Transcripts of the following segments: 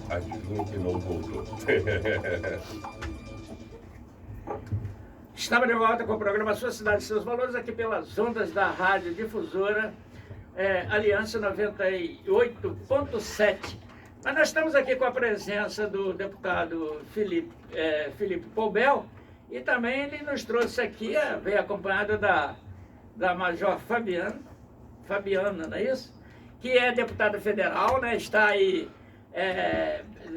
Adjunto não voltou. Estamos de volta com o programa Sua Cidade e Seus Valores, aqui pelas ondas da Rádio Difusora Aliança 98.7. Mas nós estamos aqui com a presença do deputado Felipe Poubel, e também ele nos trouxe aqui, veio acompanhado da Major Fabiana, não é isso? Que é deputada federal, né? Está aí,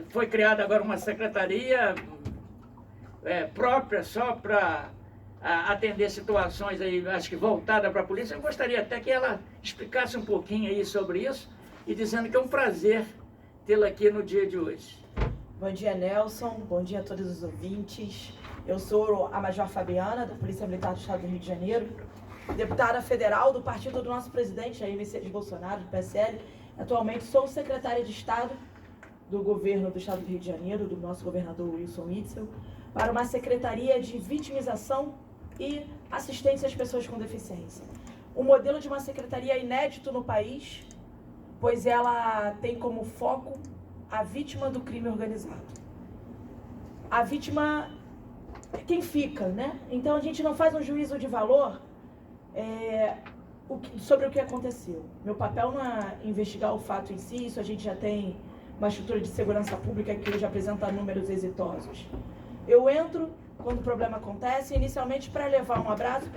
foi criada agora uma secretaria própria só para atender situações aí, acho que voltada para a polícia. Eu gostaria até que ela explicasse um pouquinho aí sobre isso, e dizendo que é um prazer tê-la aqui no dia de hoje. Bom dia, Nelson. Bom dia a todos os ouvintes. Eu sou a Major Fabiana, da Polícia Militar do Estado do Rio de Janeiro, deputada federal do partido do nosso presidente, Jair Messias Bolsonaro, do PSL. Atualmente sou secretária de Estado do governo do Estado do Rio de Janeiro, do nosso governador Wilson Witzel, para uma secretaria de vitimização e assistência às pessoas com deficiência. Um modelo de uma secretaria inédito no país, pois ela tem como foco a vítima do crime organizado. A vítima é quem fica, né? Então a gente não faz um juízo de valor sobre o que aconteceu. Meu papel não é investigar o fato em si, isso a gente já tem uma estrutura de segurança pública que hoje apresenta números exitosos. Eu entro quando o problema acontece, inicialmente para levar um abraço,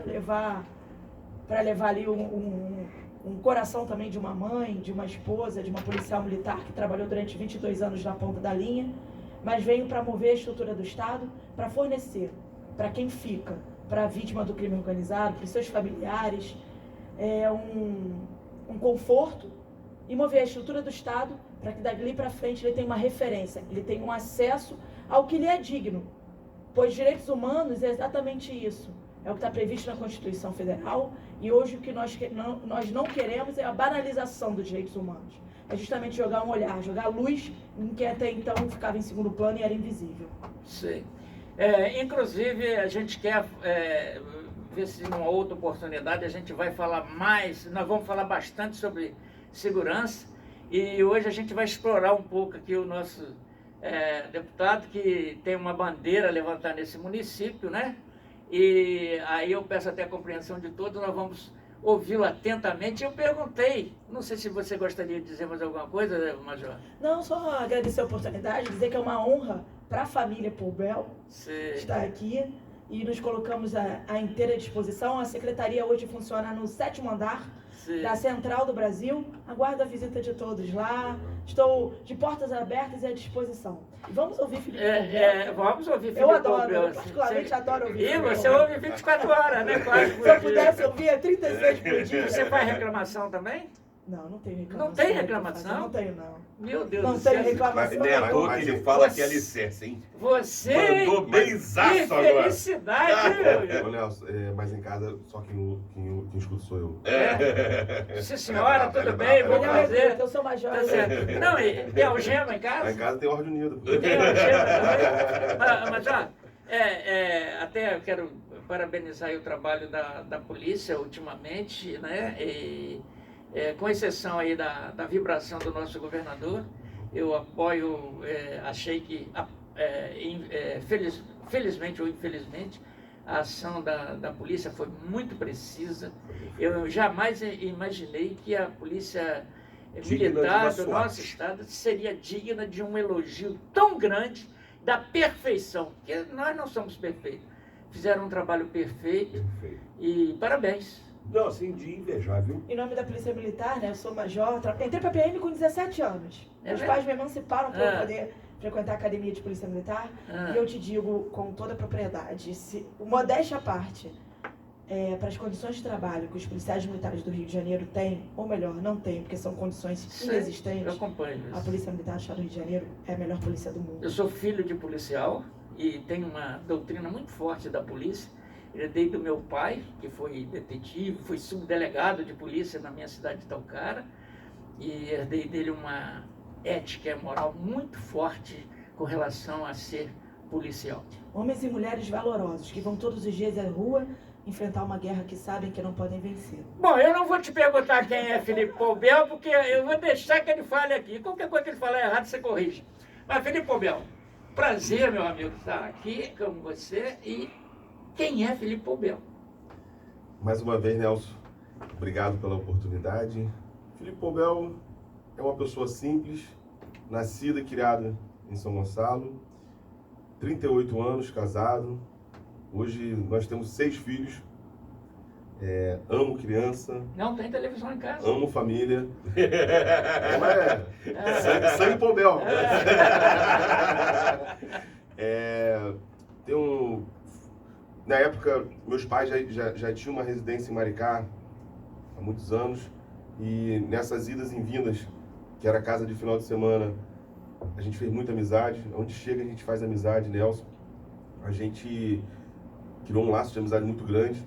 para levar ali um coração também de uma mãe, de uma esposa, de uma policial militar que trabalhou durante 22 anos na ponta da linha, mas venho para mover a estrutura do Estado, para fornecer para quem fica, para a vítima do crime organizado, para os seus familiares, um conforto, e mover a estrutura do Estado para que dali para frente ele tenha uma referência, ele tenha um acesso ao que lhe é digno, pois direitos humanos é exatamente isso. É o que está previsto na Constituição Federal, e hoje o que nós não queremos é a banalização dos direitos humanos. É justamente jogar um olhar, jogar luz em que até então ficava em segundo plano e era invisível. Sim. Inclusive, a gente quer ver se numa outra oportunidade a gente vai falar mais, nós vamos falar bastante sobre segurança, e hoje a gente vai explorar um pouco aqui o nosso deputado, que tem uma bandeira a levantar nesse município, né? E aí eu peço até a compreensão de todos, nós vamos ouvi-lo atentamente. Eu perguntei, não sei se você gostaria de dizer mais alguma coisa, Major? Não, só agradecer a oportunidade, dizer que é uma honra para a família Poubel estar aqui, e nos colocamos à inteira disposição. A secretaria hoje funciona no 7º andar da Central do Brasil. Aguardo a visita de todos lá. Estou de portas abertas e à disposição. E vamos ouvir Felipe Poubel. Vamos ouvir Felipe Eu adoro, Poubel. eu particularmente adoro ouvir. E você ouve 24 horas, né? Claro, se eu pudesse ouvir, é 36 por dia. Você faz reclamação também? Não, não tenho reclamação. Não tem reclamação? Não tenho, não. Meu Deus não do céu. Não tenho reclamação. Mas ele fala que é licença, hein? Você... Mandou benzaço agora. Que felicidade, meu. Ô, Nelson, mas em casa, só quem escuta sou eu. Sim, senhora, tudo bem, vou fazer. Eu sou major. Tá certo. Não, e tem algema em casa? Lá em casa tem Ordem Unida. Tem algema também? Mas, ó, até eu quero parabenizar aí o trabalho da polícia ultimamente, né? Com exceção aí da vibração do nosso governador, eu apoio, achei que, felizmente ou infelizmente, a ação da polícia foi muito precisa. Eu jamais imaginei que a polícia militar do nosso estado seria digna de um elogio tão grande da perfeição, porque nós não somos perfeitos. Fizeram um trabalho perfeito. E parabéns. Não, assim, de invejar, viu? Em nome da Polícia Militar, né? Eu sou major. Entrei para a PM com 17 anos. Meus pais me emanciparam para eu poder frequentar a Academia de Polícia Militar. E eu te digo com toda a propriedade, modéstia à parte, para as condições de trabalho que os policiais militares do Rio de Janeiro têm, ou melhor, não têm, porque são condições inexistentes. Eu acompanho isso. A Polícia Militar do Estado do Rio de Janeiro é a melhor polícia do mundo. Eu sou filho de policial e tenho uma doutrina muito forte da polícia. Herdei do meu pai, que foi detetive, foi subdelegado de polícia na minha cidade de Talcara, e herdei dele uma ética e moral muito forte com relação a ser policial. Homens e mulheres valorosos, que vão todos os dias à rua enfrentar uma guerra que sabem que não podem vencer. Bom, eu não vou te perguntar quem é Felipe Poubel, porque eu vou deixar que ele fale aqui. Qualquer coisa que ele falar errado, você corrige. Mas, Felipe Poubel, prazer, meu amigo, estar aqui com você. E quem é Felipe Poubel? Mais uma vez, Nelson, obrigado pela oportunidade. Felipe Poubel é uma pessoa simples, nascida e criada em São Gonçalo, 38 anos, casado. Hoje nós temos 6 filhos. Amo criança. Não tem televisão em casa. Amo família. Sangue Poubel. Na época, meus pais já tinham uma residência em Maricá há muitos anos. E nessas idas e vindas, que era casa de final de semana, a gente fez muita amizade. Onde chega a gente faz amizade, Nelson. A gente criou um laço de amizade muito grande,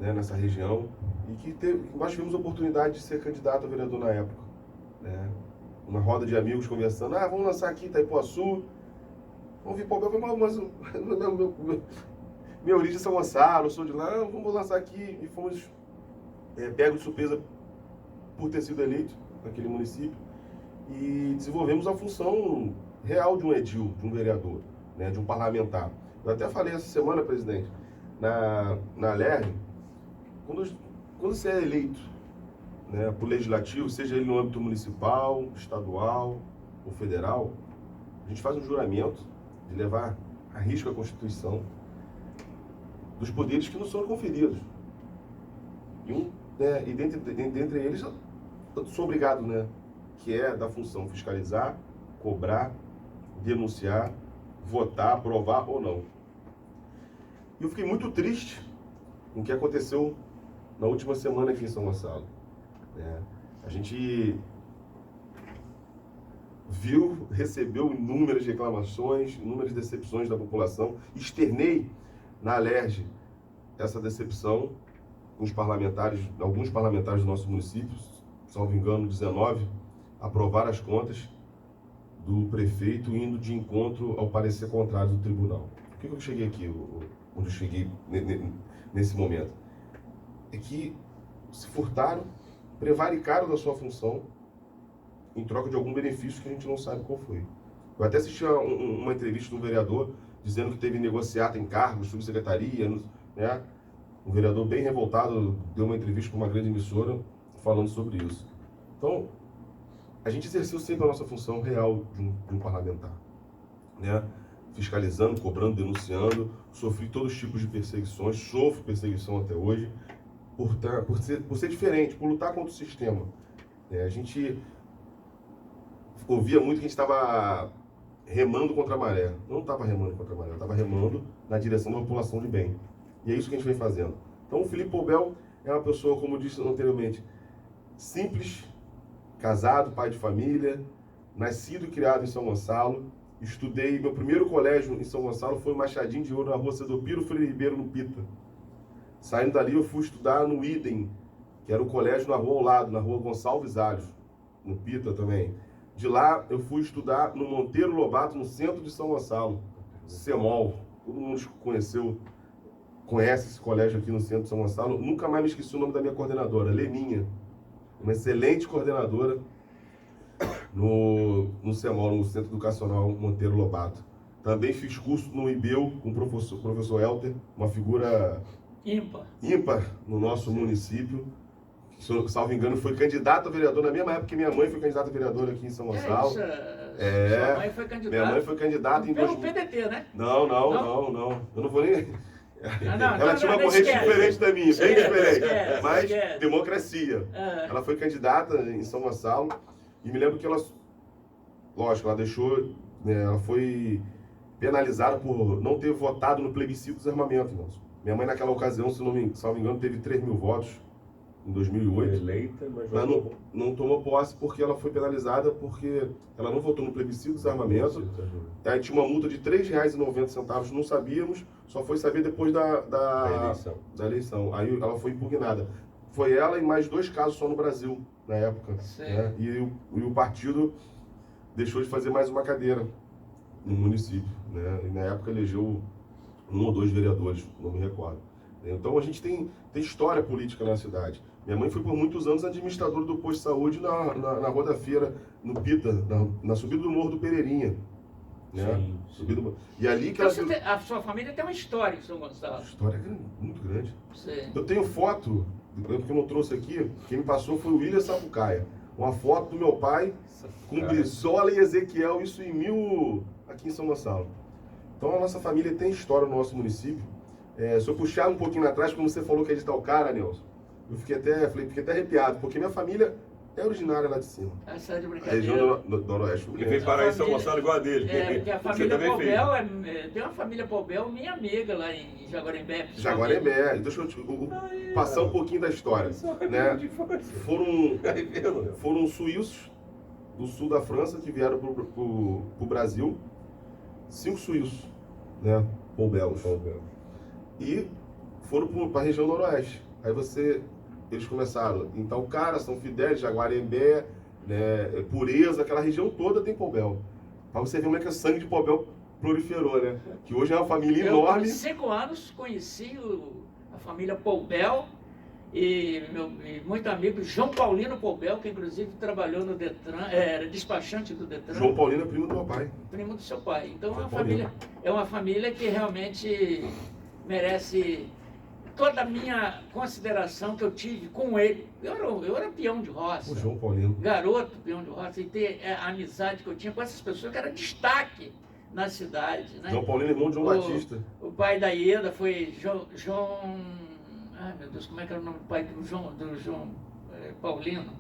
né, nessa região. E nós tivemos a oportunidade de ser candidato a vereador na época. Né? Uma roda de amigos conversando. Vamos lançar aqui Itaipuaçu. Vamos vir para o mas minha origem é São Gonçalo, eu sou de lá. Vamos lançar aqui. E fomos pegos de surpresa por ter sido eleito naquele município. E desenvolvemos a função real de um edil, de um vereador, né, de um parlamentar. Eu até falei essa semana, presidente, na LERJ, quando você é eleito, né, por legislativo, seja ele no âmbito municipal, estadual ou federal, a gente faz um juramento de levar a risco a Constituição dos poderes que nos são conferidos. E dentre eles, eu sou obrigado, né, que é da função fiscalizar, cobrar, denunciar, votar, aprovar ou não. E eu fiquei muito triste com o que aconteceu na última semana aqui em São Gonçalo. A gente recebeu inúmeras reclamações, inúmeras decepções da população. Externei na LERJ essa decepção com os parlamentares, alguns parlamentares do nosso município, salvo engano, 19, aprovaram as contas do prefeito indo de encontro ao parecer contrário do tribunal. Por que eu cheguei aqui, onde eu cheguei nesse momento? É que se furtaram, prevaricaram da sua função em troca de algum benefício que a gente não sabe qual foi. Eu até assisti uma entrevista de um vereador dizendo que teve negociata em cargos, subsecretaria, né? Um vereador bem revoltado deu uma entrevista para uma grande emissora falando sobre isso. Então, a gente exerceu sempre a nossa função real de um parlamentar, né? Fiscalizando, cobrando, denunciando, sofri todos os tipos de perseguições, sofro perseguição até hoje, por ser diferente, por lutar contra o sistema. A gente ouvia muito que a gente estava remando contra a maré. Eu não estava remando contra a maré, eu estava remando na direção da população de bem. E é isso que a gente vem fazendo. Então, o Felipe Poubel é uma pessoa, como eu disse anteriormente, simples, casado, pai de família, nascido e criado em São Gonçalo. Estudei, meu primeiro colégio em São Gonçalo foi o Machadinho de Ouro, na rua Cedopiro Freire Ribeiro, no Pita. Saindo dali, eu fui estudar no Idem, que era o colégio na rua ao lado, na rua Gonçalves Alves, no Pita também. De lá, eu fui estudar no Monteiro Lobato, no centro de São Gonçalo, CEMOL. Todo mundo conhece esse colégio aqui no centro de São Gonçalo. Nunca mais me esqueci o nome da minha coordenadora, Leninha. Uma excelente coordenadora no CEMOL, no Centro Educacional Monteiro Lobato. Também fiz curso no IBEU com o professor Helter, uma figura ímpar no nosso município. Salvo engano, foi candidato a vereador na mesma época que minha mãe foi candidata a vereadora aqui em São Gonçalo. Sua mãe foi candidata. Minha mãe foi candidata em pelo PDT, né? Não. Eu não vou nem... Ela tinha uma corrente diferente da minha, bem diferente. Mas democracia. Ela foi candidata em São Gonçalo e me lembro que ela, lógico, ela deixou, né, ela foi penalizada por não ter votado no plebiscito do desarmamento, irmãos. Minha mãe naquela ocasião, se não me engano, teve 3 mil votos em 2008. Eleita, mas não tomou posse porque ela foi penalizada porque ela não votou no plebiscito do desarmamento. Aí tinha uma multa de R$ 3,90, não sabíamos, só foi saber depois da eleição. Aí ela foi impugnada. Foi ela e mais 2 casos só no Brasil, na época. Né? E o partido deixou de fazer mais uma cadeira no município. Né? E na época elegeu 1 ou 2 vereadores, não me recordo. Então a gente tem história política na cidade. Minha mãe foi por muitos anos administradora do posto de saúde na Rua da Feira, no Pita, na subida do Morro do Pereirinha. Né? Sim. E ali que Então, ela... a sua família tem uma história em São Gonçalo. História muito grande. Sim. Eu tenho foto, que eu não trouxe aqui, quem me passou foi o William Sapucaia. Uma foto do meu pai com Brizola e Ezequiel, isso aqui em São Gonçalo. Então a nossa família tem história no nosso município. Se eu puxar um pouquinho atrás, quando você falou que é de Talcara, Nelson, eu fiquei até arrepiado, porque minha família é originária lá de cima. Essa é de A brincadeira. região do Noroeste. Ele veio parar em São Gonçalo igual a dele. Porque a Você família também fez. Pobel, tem uma família Pobel, minha amiga lá em Jaguarembé. Jaguarembé. Deixa eu passar um pouquinho da história. Né? Foram suíços do sul da França que vieram para o Brasil. 5 suíços, né? Pobels. E foram para a região noroeste. Aí eles começaram em Talcara, São Fidélis, Jaguarembé, né? Pureza, aquela região toda tem Pobel. Para você ver como é que o sangue de Pobel proliferou, né? Que hoje é uma família enorme. Com 5 anos conheci a família Pobel e muito amigo João Paulino Pobel, que inclusive trabalhou no Detran, era despachante do Detran. João Paulino é primo do meu pai. Primo do seu pai. Então João é uma família que realmente merece toda a minha consideração que eu tive com ele. Eu era peão de roça. O João Paulino. Garoto peão de roça. E ter a amizade que eu tinha com essas pessoas que era destaque na cidade. Né? João Paulino, irmão de João Batista. O pai da Ieda foi João... Ai, meu Deus, como é que era o nome do pai do João Paulino?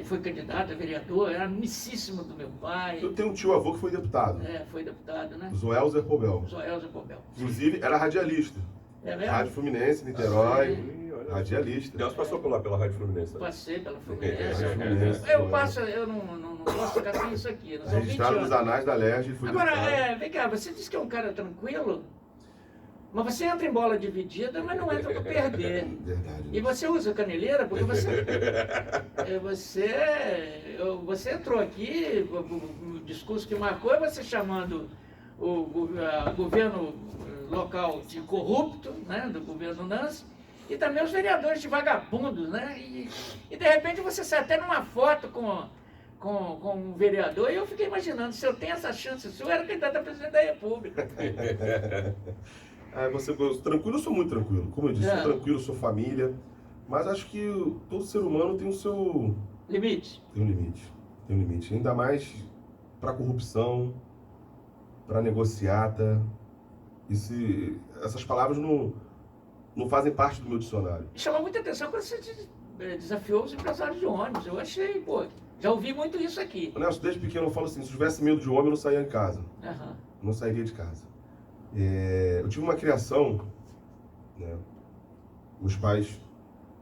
Foi candidato a vereador, era amicíssimo do meu pai. Eu tenho um tio-avô que foi deputado. Foi deputado, né? Zoelzer Pobel. Zoelzer Pobel. Inclusive, era radialista. É mesmo? Rádio Fluminense, Niterói. Sim, olha. Radialista. Nelson passou por lá pela Rádio Fluminense. né? Passei pela Fluminense. Fluminense. Eu não posso ficar sem isso aqui. Nós somos 20 Registrado nos anos. anais da LERJ, ele foi Agora, deputado. vem cá, você disse que é um cara tranquilo, mas você entra em bola dividida, mas não entra para perder. Verdade. E você usa caneleira porque você entrou aqui, o discurso que marcou é você chamando o governo local de corrupto, né, do governo Nancy, e também os vereadores de vagabundos, né? E de repente você sai até numa foto com um vereador, e eu fiquei imaginando, se eu tenho essa chance, se eu era candidato a presidente da República. Tranquilo, eu sou muito tranquilo. Como eu disse, sou tranquilo, sou família. Mas acho que todo ser humano tem o seu... Limite. Tem um limite. Tem um limite. Ainda mais para corrupção, para negociata. Essas palavras não fazem parte do meu dicionário. Me chamou muita atenção quando você desafiou os empresários de ônibus. Eu achei, já ouvi muito isso aqui. Nelson, desde pequeno eu falo assim, se eu tivesse medo de homem, eu não saía de casa. Aham. Não sairia de casa. Eu tive uma criação, né? Meus pais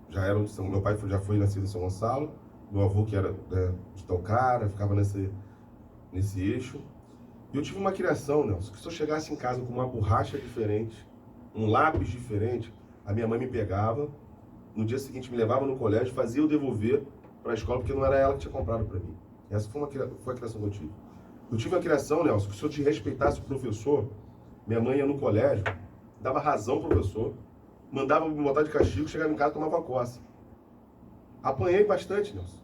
já eram de meu pai já foi nascido em São Gonçalo, meu avô que era de Talcara, ficava nesse eixo. E eu tive uma criação, Nelson, que se eu chegasse em casa com uma borracha diferente, um lápis diferente, a minha mãe me pegava, no dia seguinte me levava no colégio, fazia eu devolver para a escola, porque não era ela que tinha comprado para mim. Essa foi a criação que eu tive. Eu tive uma criação, Nelson, que se eu te respeitasse o professor, minha mãe ia no colégio, dava razão ao professor, mandava me botar de castigo, chegava em casa e tomava coça. Apanhei bastante, Nelson.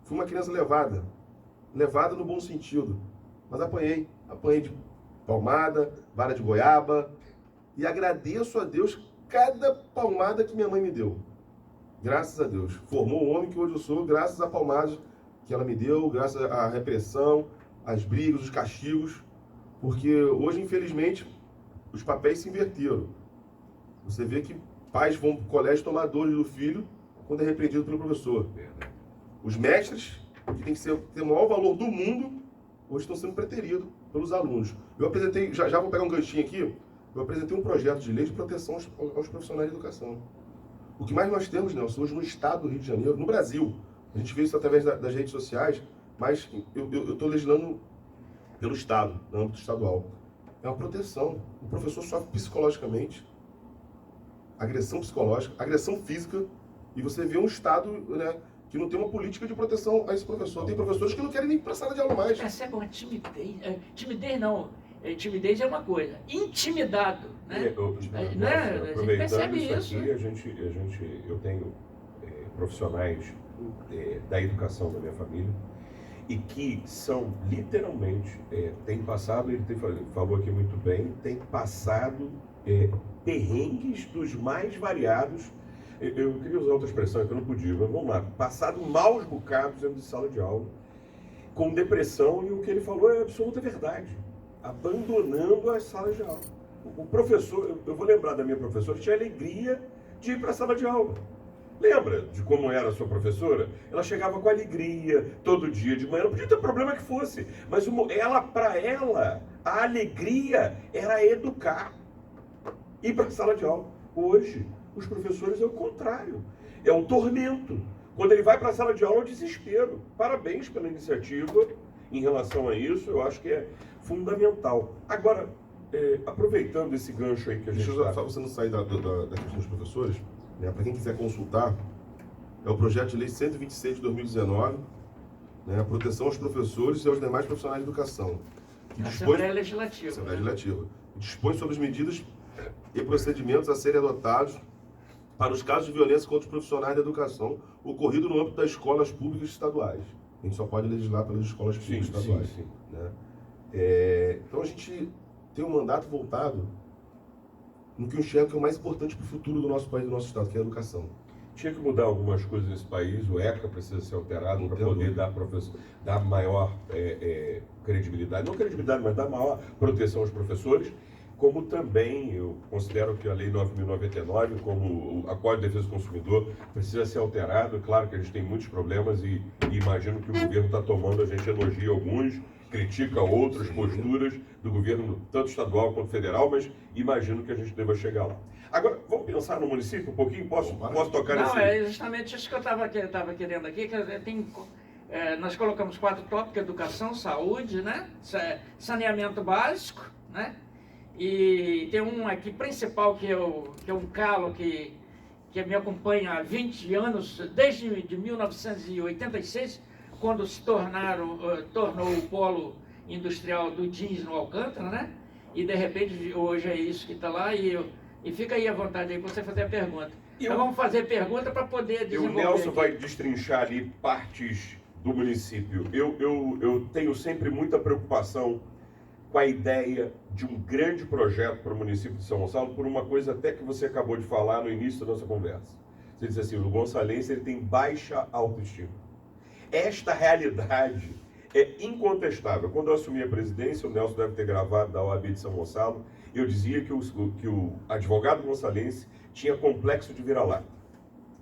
Fui uma criança levada no bom sentido, mas apanhei de palmada, vara de goiaba, e agradeço a Deus cada palmada que minha mãe me deu. Graças a Deus. Formou o homem que hoje eu sou, graças a palmadas que ela me deu, graças à repressão, às brigas, os castigos, porque hoje, infelizmente, os papéis se inverteram. Você vê que pais vão para o colégio tomar dores do filho quando é repreendido pelo professor. Os mestres, que tem que ter o maior valor do mundo, hoje estão sendo preteridos pelos alunos. Eu apresentei, já vou pegar um ganchinho aqui, eu apresentei um projeto de lei de proteção aos profissionais de educação. O que mais nós temos, Nelson, hoje no estado do Rio de Janeiro, no Brasil, a gente vê isso através das redes sociais, mas eu estou legislando pelo Estado, no âmbito estadual. É uma proteção. O professor sofre psicologicamente, agressão psicológica, agressão física, e você vê um Estado, né, que não tem uma política de proteção a esse professor. Tem professores que não querem nem ir para a sala de aula mais. Essa é uma timidez. Timidez não. Timidez é uma coisa, intimidado, né? Nelson, A gente aproveitando percebe isso isso. aqui, eu tenho profissionais da educação da minha família e que são literalmente, têm passado, falou aqui muito bem, têm passado perrengues dos mais variados. Eu queria usar outra expressão que eu não podia, mas vamos lá, passado maus bocados dentro de sala de aula, com depressão, e o que ele falou é absoluta verdade, abandonando as salas de aula. O professor, eu vou lembrar da minha professora, tinha alegria de ir para a sala de aula. Lembra de como era a sua professora? Ela chegava com alegria, todo dia de manhã, não podia ter problema que fosse, mas para ela, a alegria era educar, ir para a sala de aula. Hoje, os professores é o contrário, é um tormento. Quando ele vai para a sala de aula, é um desespero. Parabéns pela iniciativa em relação a isso, eu acho que é fundamental. Agora, aproveitando esse gancho aí que a gente Deixa eu só você não sair da questão dos professores, né? Para quem quiser consultar, é o projeto de lei 126 de 2019, né? A proteção aos professores e aos demais profissionais de educação. Assembleia Legislativa. Assembleia Legislativa. Dispõe sobre as medidas e procedimentos a serem adotados para os casos de violência contra os profissionais da educação ocorrido no âmbito das escolas públicas estaduais. A gente só pode legislar pelas escolas públicas estaduais. Sim. Né? Então a gente tem um mandato voltado no que eu enxergo que é o mais importante para o futuro do nosso país, do nosso estado, que é a educação. Tinha que mudar algumas coisas nesse país, o ECA precisa ser alterado para poder dar maior credibilidade, não credibilidade, mas dar maior proteção aos professores, como também eu considero que a Lei 9.099, como a Código de Defesa do Consumidor, precisa ser alterado. Claro que a gente tem muitos problemas e imagino que o governo está tomando, a gente elogia alguns, critica outras posturas do governo, tanto estadual quanto federal, mas imagino que a gente deva chegar lá. Agora, vamos pensar no município um pouquinho? Posso tocar nesse... Não, é justamente isso que eu estava querendo aqui, que nós colocamos 4 tópicos: educação, saúde, né? Saneamento básico, né? E tem um aqui principal que é um calo que me acompanha há 20 anos, desde de 1986, quando se tornou o polo industrial do jeans no Alcântara, né? E de repente hoje é isso que está lá, e fica aí à vontade aí para você fazer a pergunta. Então vamos fazer pergunta para poder desenvolver. E o Nelson aqui. vai destrinchar ali partes do município. Eu tenho sempre muita preocupação com a ideia de um grande projeto para o município de São Gonçalo, por uma coisa até que você acabou de falar no início da nossa conversa. Você disse assim, o gonçalense ele tem baixa autoestima. Esta realidade é incontestável. Quando eu assumi a presidência, o Nelson deve ter gravado da OAB de São Gonçalo, eu dizia que o advogado gonçalense tinha complexo de vira-lata.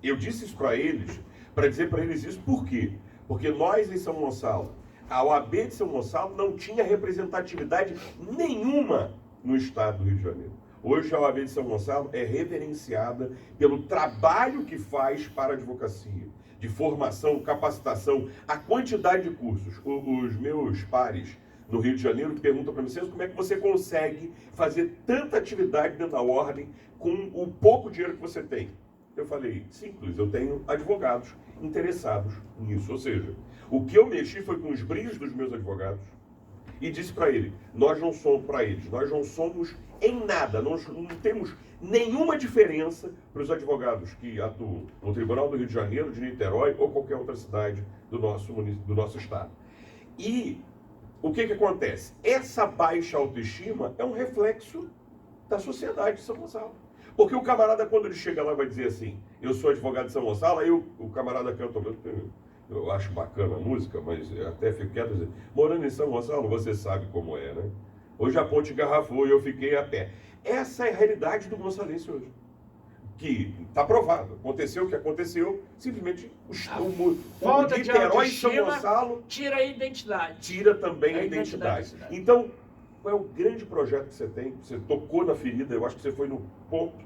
Eu disse isso para eles, para dizer para eles isso por quê? Porque nós em São Gonçalo, a OAB de São Gonçalo não tinha representatividade nenhuma no estado do Rio de Janeiro. Hoje a OAB de São Gonçalo é reverenciada pelo trabalho que faz para a advocacia, de formação, capacitação, a quantidade de cursos. Os meus pares no Rio de Janeiro perguntam para mim, como é que você consegue fazer tanta atividade dentro da ordem com o pouco dinheiro que você tem? Eu falei, simples, eu tenho advogados interessados nisso. Ou seja, o que eu mexi foi com os brilhos dos meus advogados e disse para ele, nós não somos em nada, nós não temos nenhuma diferença para os advogados que atuam no Tribunal do Rio de Janeiro, de Niterói ou qualquer outra cidade do nosso estado. E o que acontece? Essa baixa autoestima é um reflexo da sociedade de São Gonçalo. Porque o camarada, quando ele chega lá, vai dizer assim, eu sou advogado de São Gonçalo, aí o camarada canta, eu acho bacana a música, mas até fico quieto e dizer, morando em São Gonçalo, você sabe como é, né? Hoje a ponte engarrafou e eu fiquei a pé. Essa é a realidade do gonçalense hoje. Que está provado. Aconteceu o que aconteceu, simplesmente o Niterói e São Gonçalo tira a identidade. Tira também a identidade. Então, qual é o grande projeto que você tem? Você tocou na ferida, eu acho que você foi no ponto,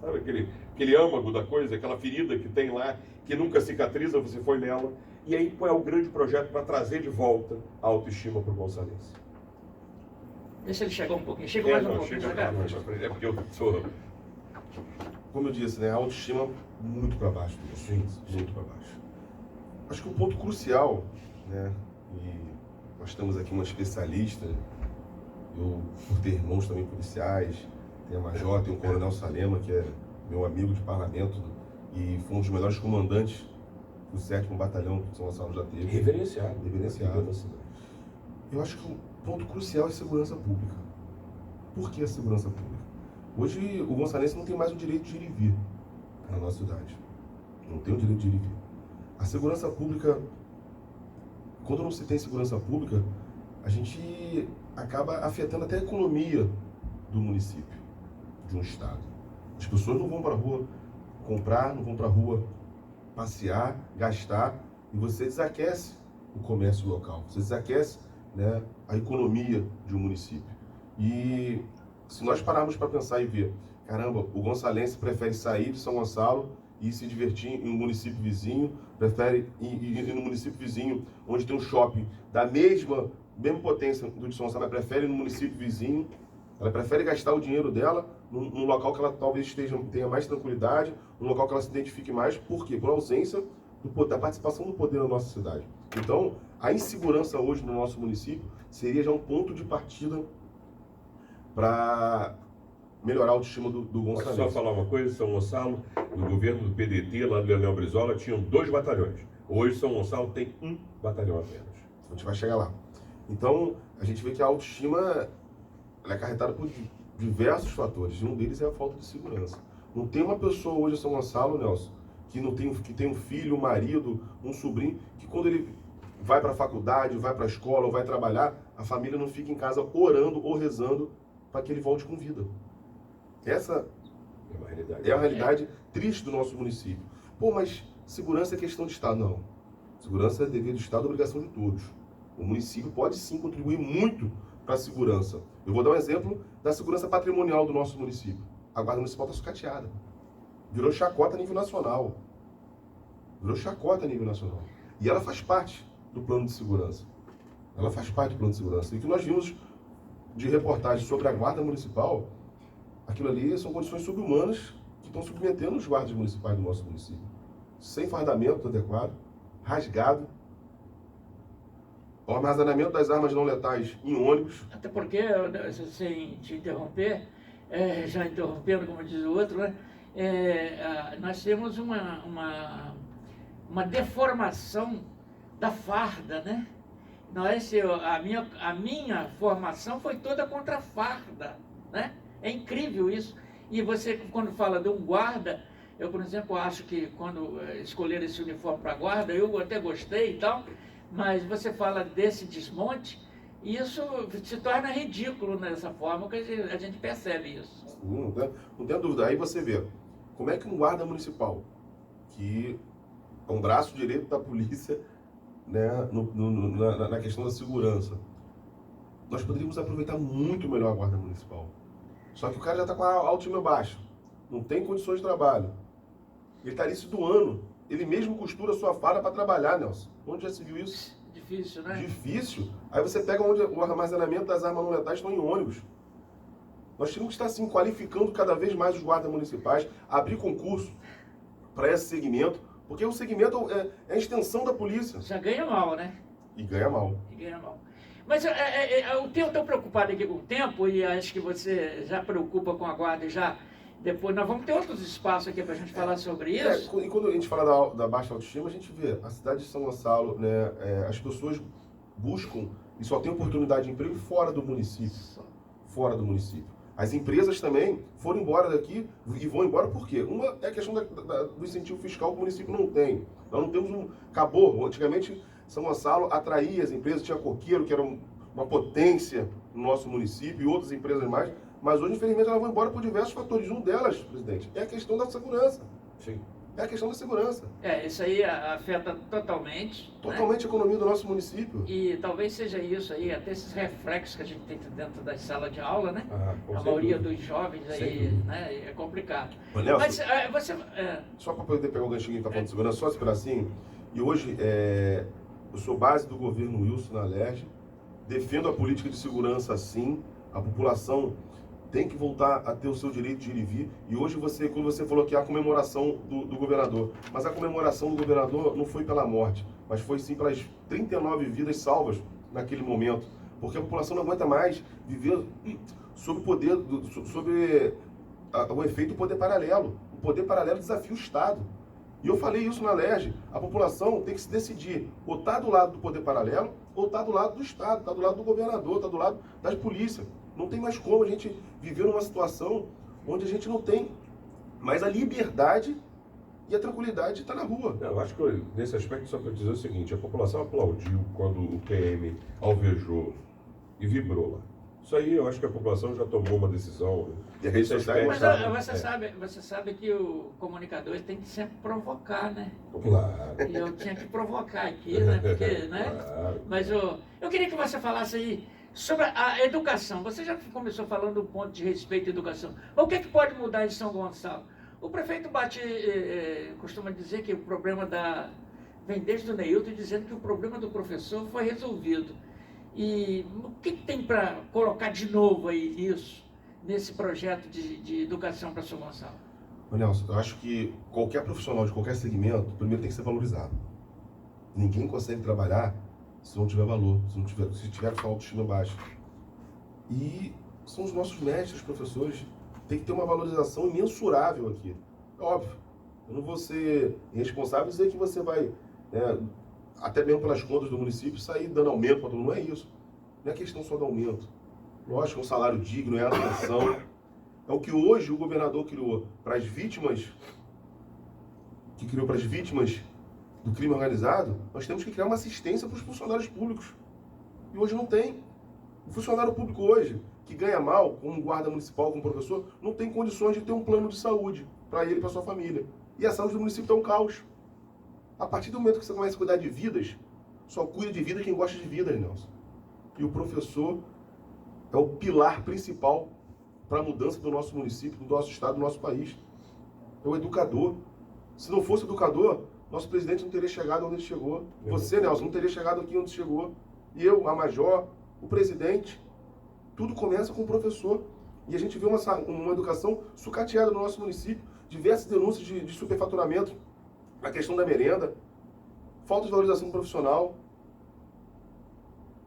sabe aquele âmago da coisa, aquela ferida que tem lá, que nunca cicatriza, você foi nela. E aí, qual é o grande projeto para trazer de volta a autoestima para o gonçalense? Deixa ele chegar um pouquinho. Chega mais um pouquinho. É porque eu sou... Como eu disse, né, a autoestima muito para baixo, muito para baixo. Acho que o ponto crucial, né, e nós temos aqui uma especialista, Eu, por ter irmãos também policiais, tem a Major, tem o Coronel Salema, que é meu amigo de parlamento e foi um dos melhores comandantes do 7º Batalhão que São Gonçalo já teve. Reverenciado. Eu acho que o ponto crucial é segurança pública. Por que a segurança pública? Hoje o gonçalense não tem mais o direito de ir e vir na nossa cidade. Não tem o direito de ir e vir. A segurança pública, quando não se tem segurança pública, a gente acaba afetando até a economia do município, de um estado. As pessoas não vão para a rua comprar, não vão para a rua passear, gastar, e você desaquece o comércio local, você desaquece, né, a economia de um município. E se nós pararmos para pensar e ver, caramba, o gonçalense prefere sair de São Gonçalo e se divertir em um município vizinho, prefere ir no município vizinho onde tem um shopping da mesma potência do de São Gonçalo, ela prefere ir no município vizinho, ela prefere gastar o dinheiro dela num local que ela talvez tenha mais tranquilidade, num local que ela se identifique mais. Por quê? Por ausência da participação do poder na nossa cidade. Então, a insegurança hoje no nosso município seria já um ponto de partida para melhorar a autoestima do Posso gonçalense. só falar uma coisa? São Gonçalo, no governo do PDT, lá do Leonel Brizola, tinham 2 batalhões. Hoje São Gonçalo tem 1 batalhão apenas. A gente vai chegar lá. Então, a gente vê que a autoestima ela é acarretada por diversos fatores. E um deles é a falta de segurança. Não tem uma pessoa hoje em São Gonçalo, Nelson, que tem um filho, um marido, um sobrinho, que quando ele vai para a faculdade, vai para a escola ou vai trabalhar, a família não fica em casa orando ou rezando para que ele volte com vida. Essa é a realidade triste do nosso município. Pô, mas segurança é questão de Estado. Não. Segurança é dever do Estado, obrigação de todos. O município pode sim contribuir muito para a segurança. Eu vou dar um exemplo da segurança patrimonial do nosso município. A Guarda Municipal está sucateada. Virou chacota a nível nacional. E ela faz parte do plano de segurança. E o que nós vimos de reportagem sobre a Guarda Municipal, aquilo ali são condições subhumanas que estão submetendo os guardas municipais do nosso município. Sem fardamento adequado, rasgado, o armazenamento das armas não letais em ônibus. Até porque, sem te interromper, já interrompendo, como diz o outro, né? Nós temos uma deformação da farda, né? A minha formação foi toda contra a farda, né? É incrível isso. E você, quando fala de um guarda, eu, por exemplo, acho que quando escolheram esse uniforme para guarda, eu até gostei e tal, mas você fala desse desmonte, e isso se torna ridículo nessa forma, que a gente percebe isso. Não tem dúvida. Aí você vê, como é que um guarda municipal, que é um braço direito da polícia, né, na questão da segurança, nós poderíamos aproveitar muito melhor a guarda municipal. Só que o cara já está com a autoestima baixa, não tem condições de trabalho. Ele está ali se doando. Ele mesmo costura a sua farda para trabalhar, Nelson. Onde já se viu isso? Difícil, né? Difícil. Aí você pega onde o armazenamento das armas não letais estão em ônibus. Nós temos que estar, assim, qualificando cada vez mais os guardas municipais, abrir concurso para esse segmento, porque o segmento é a extensão da polícia. Já ganha mal, né? E ganha mal. Mas eu estou preocupado aqui com o tempo, e acho que você já preocupa com a guarda e já... Depois nós vamos ter outros espaços aqui para a gente falar sobre isso. E quando a gente fala da baixa autoestima, a gente vê a cidade de São Gonçalo, né, as pessoas buscam e só tem oportunidade de emprego fora do município. As empresas também foram embora daqui e vão embora por quê? Uma é a questão do incentivo fiscal que o município não tem. Nós não temos acabou. Antigamente, São Gonçalo atraía as empresas, tinha Coqueiro, que era uma potência no nosso município, e outras empresas mais. Mas hoje, infelizmente, elas vão embora por diversos fatores. Um delas, presidente, é a questão da segurança. Sim. É a questão da segurança. Isso aí afeta totalmente. Totalmente, né, a economia do nosso município. E talvez seja isso aí, até esses reflexos que a gente tem dentro das salas de aula, né? A maioria dos jovens aí, né? É complicado. Ô, Nelson, mas você... Só para poder pegar o ganchinho que está falando de segurança, só esse pedacinho. E hoje, eu sou base do governo Wilson na Alerj, defendo a política de segurança sim, a população tem que voltar a ter o seu direito de ir e vir. E hoje, quando você falou que a comemoração do governador, mas a comemoração do governador não foi pela morte, mas foi sim pelas 39 vidas salvas naquele momento. porque a população não aguenta mais viver sob o poder, sobre o efeito do poder paralelo. O poder paralelo desafia o Estado. E eu falei isso na LERJ, a população tem que se decidir, ou está do lado do poder paralelo, ou está do lado do Estado, está do lado do governador, está do lado das polícias. Não tem mais como a gente viver numa situação onde a gente não tem mais a liberdade e a tranquilidade de estar na rua. Eu acho que nesse aspecto só para dizer o seguinte, a população aplaudiu quando o PM alvejou e vibrou lá. Isso aí eu acho que a população já tomou uma decisão. E a rede social Mas mostrava. você sabe que o comunicador ele tem que sempre provocar, né? Claro. E eu tinha que provocar aqui, né? Porque, né? Claro. Mas eu queria que você falasse aí sobre a educação. Você já começou falando do ponto de respeito à educação. O que é que pode mudar em São Gonçalo? O prefeito costuma dizer que o problema vem desde o Neilton dizendo que o problema do professor foi resolvido. E o que tem para colocar de novo aí nisso, nesse projeto de educação para São Gonçalo? Ô Nelson, eu acho que qualquer profissional de qualquer segmento, primeiro tem que ser valorizado. Ninguém consegue trabalhar se não tiver valor, se tiver sua autoestima baixa. E são os nossos mestres, professores, tem que ter uma valorização imensurável aqui. É óbvio, eu não vou ser irresponsável e dizer que você vai, até mesmo pelas contas do município, sair dando aumento para todo mundo. Não é isso. Não é questão só do aumento. Lógico, é um salário digno, é a atenção. É o que hoje o governador criou para as vítimas, do crime organizado. Nós temos que criar uma assistência para os funcionários públicos. E hoje não tem. O funcionário público hoje, que ganha mal, como guarda municipal, como professor, não tem condições de ter um plano de saúde para ele e para sua família. E a saúde do município está um caos. A partir do momento que você começa a cuidar de vidas, só cuida de vida quem gosta de vida, Nelson. E o professor é o pilar principal para a mudança do nosso município, do nosso estado, do nosso país. É o educador. Se não fosse educador, nosso presidente não teria chegado onde ele chegou. Você, Nelson, não teria chegado aqui onde chegou. E eu, a Major, o presidente. Tudo começa com o professor. E a gente vê uma educação sucateada no nosso município. Diversas denúncias de superfaturamento. A questão da merenda. Falta de valorização profissional.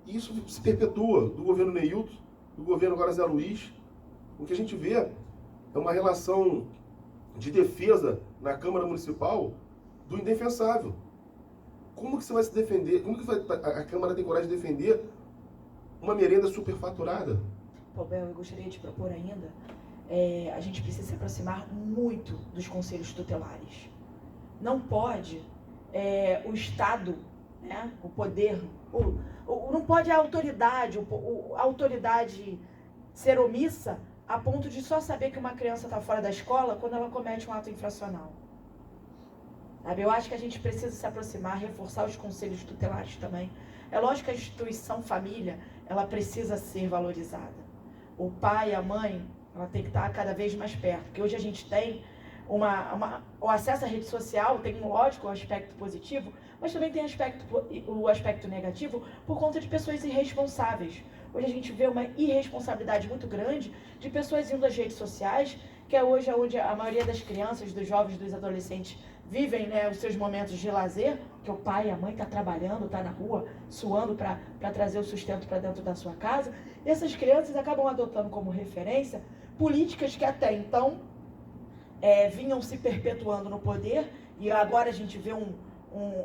E isso se perpetua do governo Neilton, do governo agora Zé Luiz. O que a gente vê é uma relação de defesa na Câmara Municipal do indefensável. Como que você vai se defender? Como que a Câmara tem coragem de defender uma merenda superfaturada? Bel, eu gostaria de propor ainda, a gente precisa se aproximar muito dos conselhos tutelares. Não pode o Estado, né, o poder, não pode a autoridade ser omissa a ponto de só saber que uma criança está fora da escola quando ela comete um ato infracional. Sabe? Eu acho que a gente precisa se aproximar, reforçar os conselhos tutelares também. É lógico que a instituição família, ela precisa ser valorizada. O pai, a mãe, ela tem que estar cada vez mais perto. Porque hoje a gente tem o acesso à rede social, tem, lógico, o aspecto positivo, mas também tem o aspecto negativo por conta de pessoas irresponsáveis. Hoje a gente vê uma irresponsabilidade muito grande de pessoas indo às redes sociais, que é hoje onde a maioria das crianças, dos jovens, dos adolescentes vivem, né, os seus momentos de lazer, que o pai e a mãe estão trabalhando, estão na rua, suando para trazer o sustento para dentro da sua casa. E essas crianças acabam adotando como referência políticas que até então vinham se perpetuando no poder, e agora a gente vê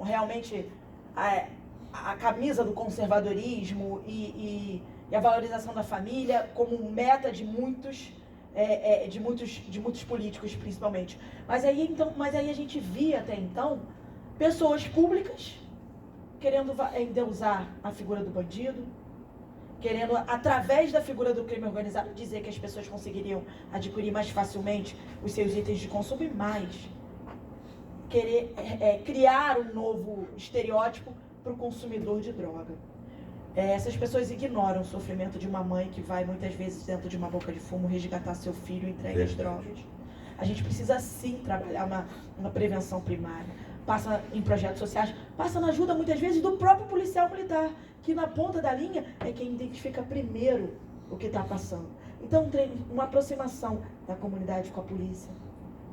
realmente a camisa do conservadorismo e a valorização da família como meta de muitos políticos, principalmente. Mas aí a gente via até então pessoas públicas querendo endeusar a figura do bandido, querendo, através da figura do crime organizado, dizer que as pessoas conseguiriam adquirir mais facilmente os seus itens de consumo e mais querer criar um novo estereótipo para o consumidor de droga. Essas pessoas ignoram o sofrimento de uma mãe que vai muitas vezes dentro de uma boca de fumo resgatar seu filho e entrega as drogas. A gente precisa sim trabalhar uma prevenção primária. Passa em projetos sociais, passa na ajuda muitas vezes do próprio policial militar, que na ponta da linha é quem identifica primeiro o que está passando. Então, uma aproximação da comunidade com a polícia,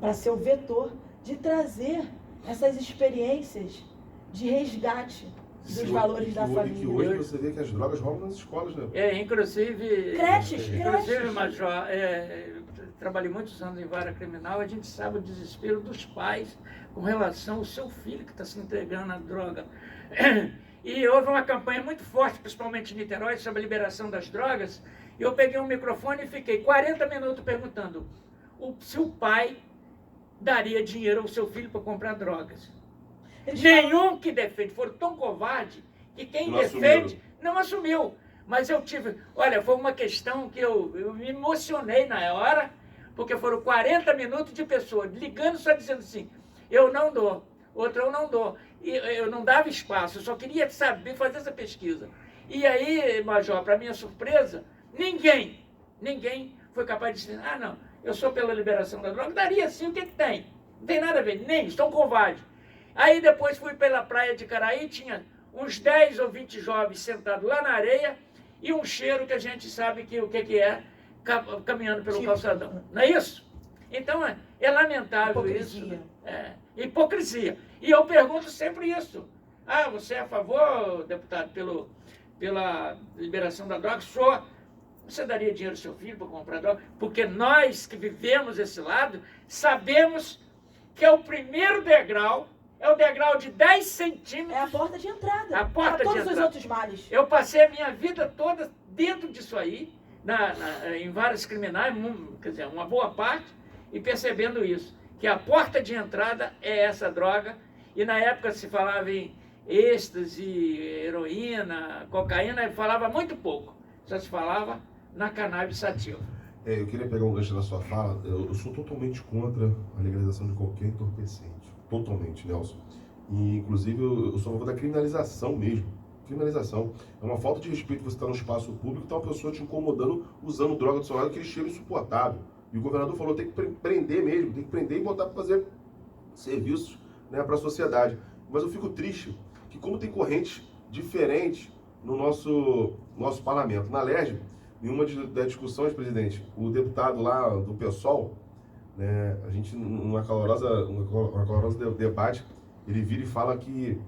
para ser o vetor de trazer essas experiências de resgate dos valores da que família. hoje você vê que as drogas roubam nas escolas, né? Inclusive... Creches. Major, trabalhei muitos anos em vara criminal, a gente sabe o desespero dos pais com relação ao seu filho que está se entregando à droga. E houve uma campanha muito forte, principalmente em Niterói, sobre a liberação das drogas. E eu peguei um microfone e fiquei 40 minutos perguntando se o pai daria dinheiro ao seu filho para comprar drogas. Nenhum que defende, foram tão covardes que quem defende não assumiu. Mas eu tive, olha, foi uma questão que eu me emocionei na hora, porque foram 40 minutos de pessoa ligando só dizendo assim, eu não dou, outro eu não dou. E eu não dava espaço, eu só queria saber fazer essa pesquisa. E aí, Major, para minha surpresa, ninguém foi capaz de dizer, ah não, eu sou pela liberação da droga, daria sim, o que tem? Não tem nada a ver, nem, estão covardes. Aí depois fui pela praia de Caraí, tinha uns 10 ou 20 jovens sentados lá na areia e um cheiro que a gente sabe que o que é caminhando pelo calçadão. Não é isso? Então é lamentável hipocrisia. Isso. Hipocrisia. E eu pergunto sempre isso. Ah, você é a favor, deputado, pela liberação da droga? Você daria dinheiro ao seu filho para comprar droga? Porque nós que vivemos esse lado, sabemos que é o primeiro degrau, é o degrau de 10 centímetros. É a porta de entrada. A porta para de todos entrada. os outros males. Eu passei a minha vida toda dentro disso aí, em várias criminais, quer dizer, uma boa parte, e percebendo isso, que a porta de entrada é essa droga, e na época se falava em êxtase, heroína, cocaína, falava muito pouco, só se falava na cannabis sativa. Eu queria pegar um gancho na sua fala. Eu sou totalmente contra a legalização de qualquer entorpecente. Totalmente, Nelson. E, inclusive, eu sou a favor da criminalização mesmo. Criminalização. É uma falta de respeito você estar no espaço público e tá uma pessoa te incomodando usando droga do seu lado, aquele cheiro insuportável. E o governador falou, tem que prender mesmo, tem que prender e botar para fazer serviços, né, para a sociedade. Mas eu fico triste que como tem correntes diferentes no nosso parlamento. Na LERJ, em uma das discussões, presidente, o deputado lá do PSOL, né, a gente, numa calorosa debate, ele vira e fala que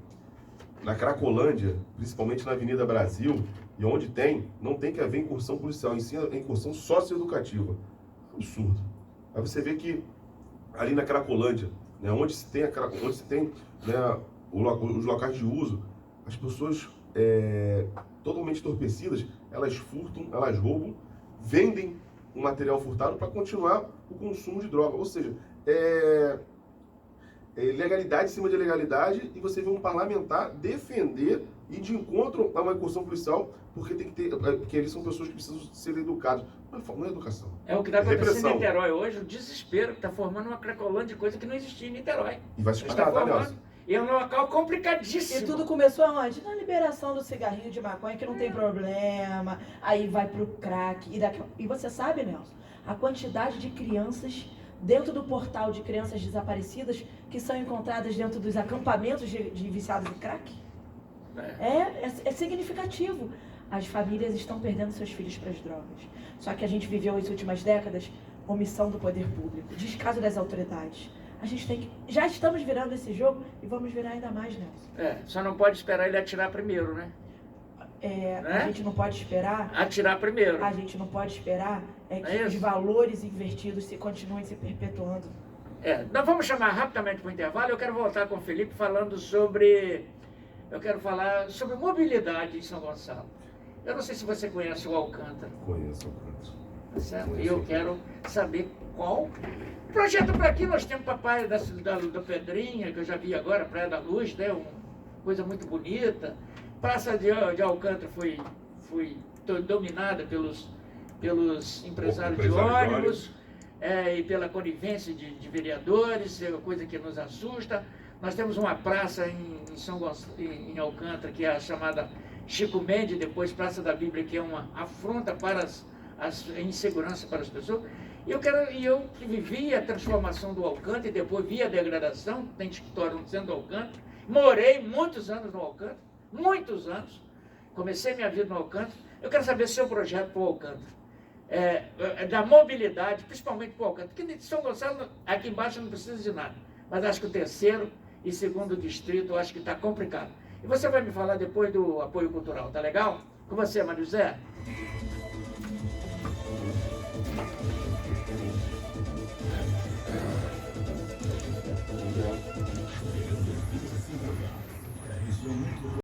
na Cracolândia, principalmente na Avenida Brasil, e onde não tem que haver incursão policial, em si é incursão socioeducativa. Absurdo. Aí você vê que ali na Cracolândia, né, onde se tem, né, os locais de uso, as pessoas totalmente entorpecidas, elas furtam, elas roubam, vendem o material furtado para continuar o consumo de droga. Ou seja, legalidade em cima de legalidade, e você vê um parlamentar defender e de encontro a uma incursão policial, porque tem que ter, porque eles são pessoas que precisam ser educados. Não é educação. É o que está acontecendo repressão. em Niterói hoje, o desespero que está formando uma cracolândia de coisa que não existia em Niterói. E vai se espalhar, tá, Nelson? E é um local complicadíssimo. E tudo começou aonde? Na liberação do cigarrinho de maconha, que não tem problema. Aí vai pro crack. E você sabe, Nelson, a quantidade de crianças dentro do portal de crianças desaparecidas que são encontradas dentro dos acampamentos de viciados em crack? É significativo. As famílias estão perdendo seus filhos para as drogas. Só que a gente viveu as últimas décadas omissão do poder público, descaso das autoridades. A gente tem que... Já estamos virando esse jogo e vamos virar ainda mais, Nelson. Só não pode esperar ele atirar primeiro, né? A gente não pode esperar... Atirar primeiro. A gente não pode esperar que os valores invertidos continuem se perpetuando. Nós vamos chamar rapidamente para o intervalo. Eu quero voltar com o Felipe falando sobre... Eu quero falar sobre mobilidade em São Gonçalo. Eu não sei se você conhece o Alcântara. Conheço o Alcântara. Tá certo? E eu quero saber qual projeto para aqui. Nós temos Papai da Pedrinha, que eu já vi agora, Praia da Luz, né? Uma coisa muito bonita. Praça de Alcântara foi dominada pelos empresários de ônibus e pela conivência de vereadores, é uma coisa que nos assusta. Nós temos uma praça em Alcântara, que é a chamada Chico Mendes, depois Praça da Bíblia, que é uma afronta para a insegurança para as pessoas. E eu que vivi a transformação do Alcântara e depois vi a degradação, tem escritório no centro do Alcântara, morei muitos anos no Alcântara, muitos anos, comecei minha vida no Alcântara. Eu quero saber seu projeto para o Alcântara, da mobilidade, principalmente para o Alcântara, porque São Gonçalo, aqui embaixo, não precisa de nada, mas acho que o terceiro e segundo distrito, eu acho que está complicado. E você vai me falar depois do apoio cultural, tá legal? Com você, Mário José.